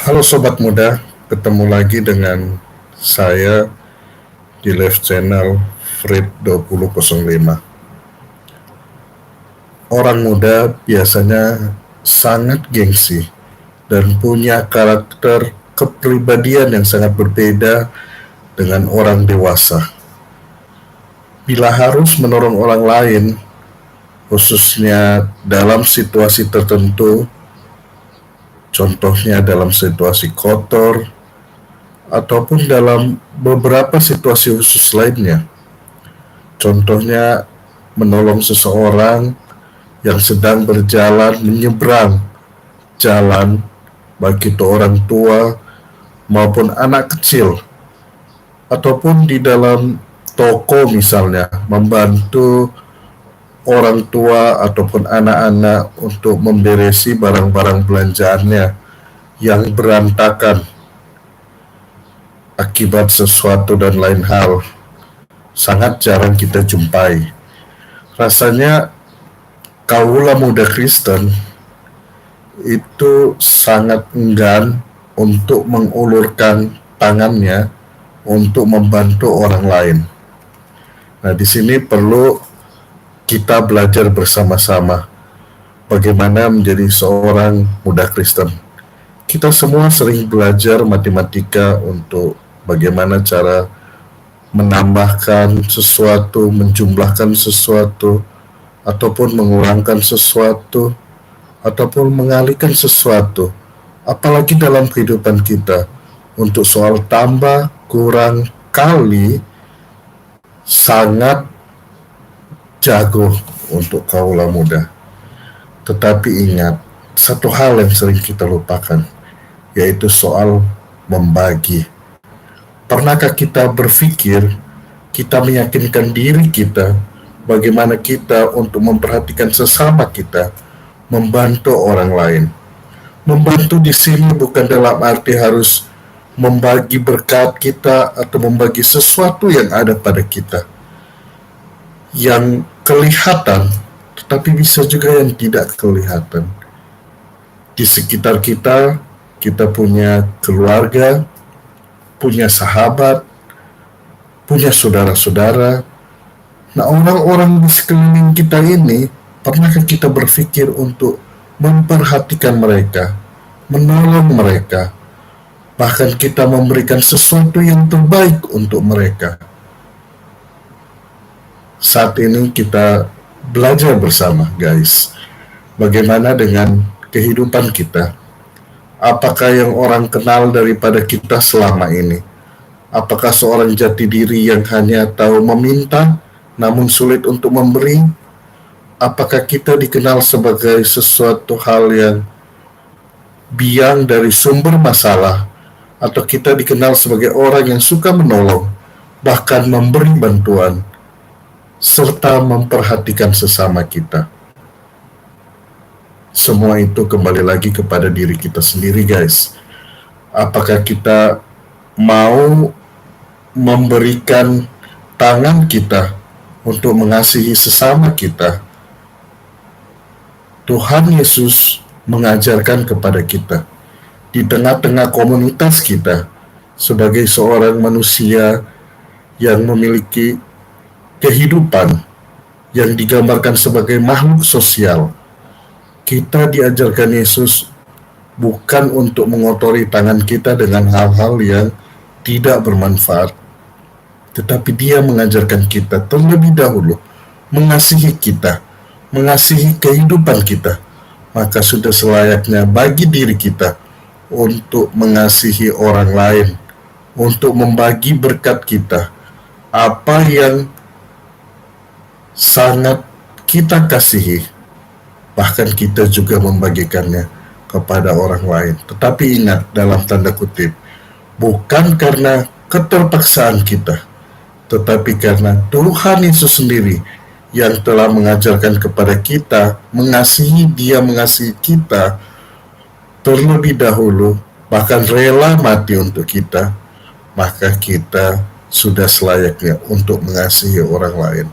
Halo Sobat Muda, ketemu lagi dengan saya di live channel Frit 2005. Orang muda biasanya sangat gengsi dan punya karakter kepribadian yang sangat berbeda dengan orang dewasa. Bila harus menolong orang lain, khususnya dalam situasi tertentu, contohnya dalam situasi kotor, ataupun dalam beberapa situasi khusus lainnya. Contohnya menolong seseorang yang sedang berjalan menyeberang jalan, baik itu orang tua maupun anak kecil, ataupun di dalam toko misalnya, membantu orang tua ataupun anak-anak untuk memberesi barang-barang belanjaannya yang berantakan akibat sesuatu dan lain hal. Sangat jarang kita jumpai. Rasanya kaula muda Kristen itu sangat enggan untuk mengulurkan tangannya untuk membantu orang lain. Nah, di sini perlu kita belajar bersama-sama bagaimana menjadi seorang muda Kristen. Kita semua sering belajar matematika untuk bagaimana cara menambahkan sesuatu, menjumlahkan sesuatu, ataupun mengurangkan sesuatu, ataupun mengalihkan sesuatu. Apalagi dalam kehidupan kita, untuk soal tambah, kurang, kali, sangat jago untuk kaula muda. Tetapi ingat, satu hal yang sering kita lupakan, yaitu soal membagi. Pernahkah kita berpikir, kita meyakinkan diri kita, bagaimana kita untuk memperhatikan sesama kita, membantu orang lain. Membantu di sini bukan dalam arti harus membagi berkat kita atau membagi sesuatu yang ada pada kita, yang kelihatan, tetapi bisa juga yang tidak kelihatan. Di sekitar kita, kita punya keluarga, punya sahabat, punya saudara-saudara. Nah, orang-orang di sekeliling kita ini, pernahkah kita berpikir untuk memperhatikan mereka, menolong mereka, bahkan kita memberikan sesuatu yang terbaik untuk mereka? Saat ini kita belajar bersama, guys. Bagaimana dengan kehidupan kita? Apakah yang orang kenal daripada kita selama ini? Apakah seorang jati diri yang hanya tahu meminta, namun sulit untuk memberi? Apakah kita dikenal sebagai sesuatu hal yang biang dari sumber masalah? Atau kita dikenal sebagai orang yang suka menolong, bahkan memberi bantuan, serta memperhatikan sesama kita? Semua itu kembali lagi kepada diri kita sendiri, guys. Apakah kita mau memberikan tangan kita untuk mengasihi sesama kita? Tuhan Yesus mengajarkan kepada kita di tengah-tengah komunitas kita sebagai seorang manusia yang memiliki kehidupan yang digambarkan sebagai makhluk sosial. Kita diajarkan Yesus bukan untuk mengotori tangan kita dengan hal-hal yang tidak bermanfaat, tetapi Dia mengajarkan kita terlebih dahulu mengasihi kita, mengasihi kehidupan kita. Maka sudah selayaknya bagi diri kita untuk mengasihi orang lain, untuk membagi berkat kita, apa yang sangat kita kasihi, bahkan kita juga membagikannya kepada orang lain. Tetapi ingat, dalam tanda kutip, bukan karena keterpaksaan kita, tetapi karena Tuhan Yesus sendiri yang telah mengajarkan kepada kita mengasihi. Dia mengasihi kita terlebih dahulu, bahkan rela mati untuk kita. Maka kita sudah selayaknya untuk mengasihi orang lain.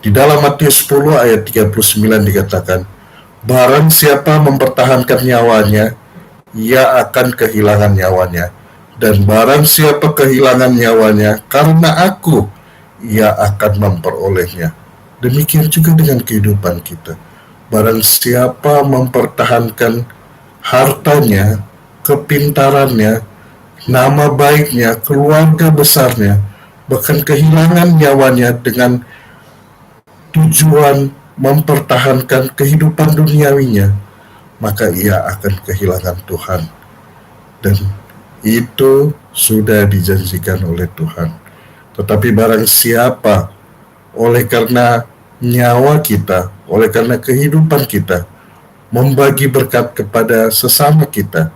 Di dalam Matius 10 ayat 39 dikatakan, barang siapa mempertahankan nyawanya, ia akan kehilangan nyawanya. Dan barang siapa kehilangan nyawanya karena aku, ia akan memperolehnya. Demikian juga dengan kehidupan kita. Barang siapa mempertahankan hartanya, kepintarannya, nama baiknya, keluarga besarnya, bahkan kehilangan nyawanya dengan tujuan mempertahankan kehidupan duniawinya, maka ia akan kehilangan Tuhan. Dan itu sudah dijanjikan oleh Tuhan. Tetapi barang siapa oleh karena nyawa kita, oleh karena kehidupan kita, membagi berkat kepada sesama kita,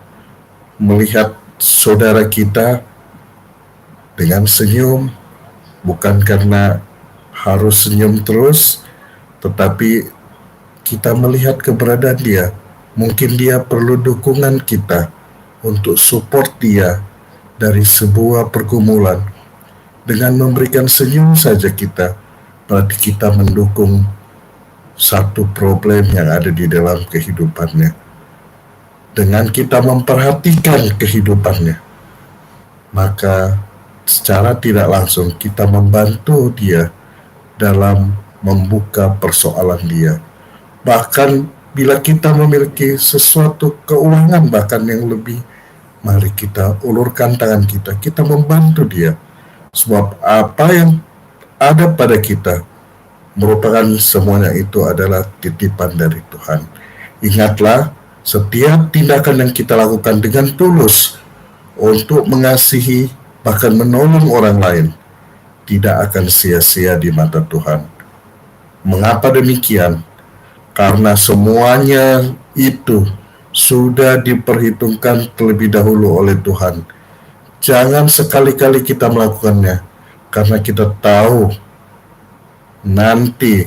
melihat saudara kita dengan senyum, bukan karena harus senyum terus, tetapi kita melihat keberadaan dia. Mungkin dia perlu dukungan kita untuk support dia dari sebuah pergumulan. Dengan memberikan senyum saja kita, berarti kita mendukung satu problem yang ada di dalam kehidupannya. Dengan kita memperhatikan kehidupannya, maka secara tidak langsung kita membantu dia dalam membuka persoalan dia. Bahkan bila kita memiliki sesuatu keuangan bahkan yang lebih, mari kita ulurkan tangan kita, kita membantu dia. Sebab apa yang ada pada kita merupakan semuanya itu adalah titipan dari Tuhan. Ingatlah, setiap tindakan yang kita lakukan dengan tulus untuk mengasihi bahkan menolong orang lain tidak akan sia-sia di mata Tuhan. Mengapa demikian? Karena semuanya itu sudah diperhitungkan terlebih dahulu oleh Tuhan. Jangan sekali-kali kita melakukannya, karena kita tahu nanti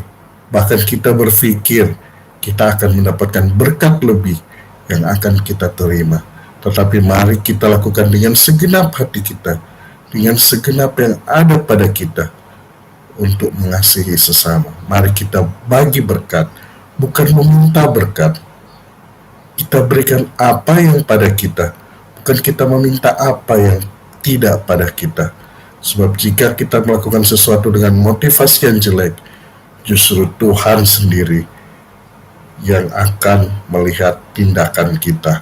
bahkan kita berpikir kita akan mendapatkan berkat lebih yang akan kita terima. Tetapi mari kita lakukan dengan segenap hati kita, dengan segenap yang ada pada kita, untuk mengasihi sesama. Mari kita bagi berkat, bukan meminta berkat. Kita berikan apa yang pada kita, bukan kita meminta apa yang tidak pada kita. Sebab jika kita melakukan sesuatu dengan motivasi yang jelek, justru Tuhan sendiri yang akan melihat tindakan kita,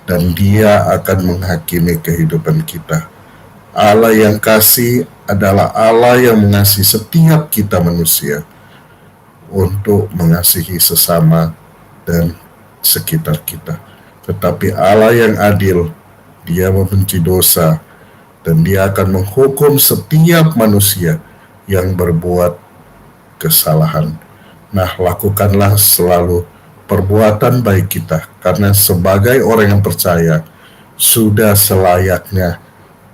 dan Dia akan menghakimi kehidupan kita. Allah yang kasih adalah Allah yang mengasihi setiap kita manusia untuk mengasihi sesama dan sekitar kita. Tetapi Allah yang adil, Dia membenci dosa, dan Dia akan menghukum setiap manusia yang berbuat kesalahan. Nah, lakukanlah selalu perbuatan baik kita, karena sebagai orang yang percaya, sudah selayaknya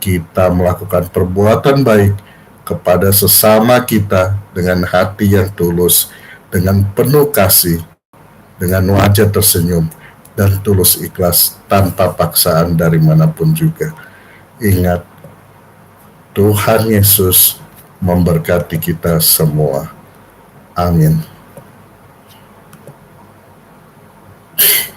kita melakukan perbuatan baik kepada sesama kita dengan hati yang tulus, dengan penuh kasih, dengan wajah tersenyum, dan tulus ikhlas tanpa paksaan dari manapun juga. Ingat, Tuhan Yesus memberkati kita semua. Amin.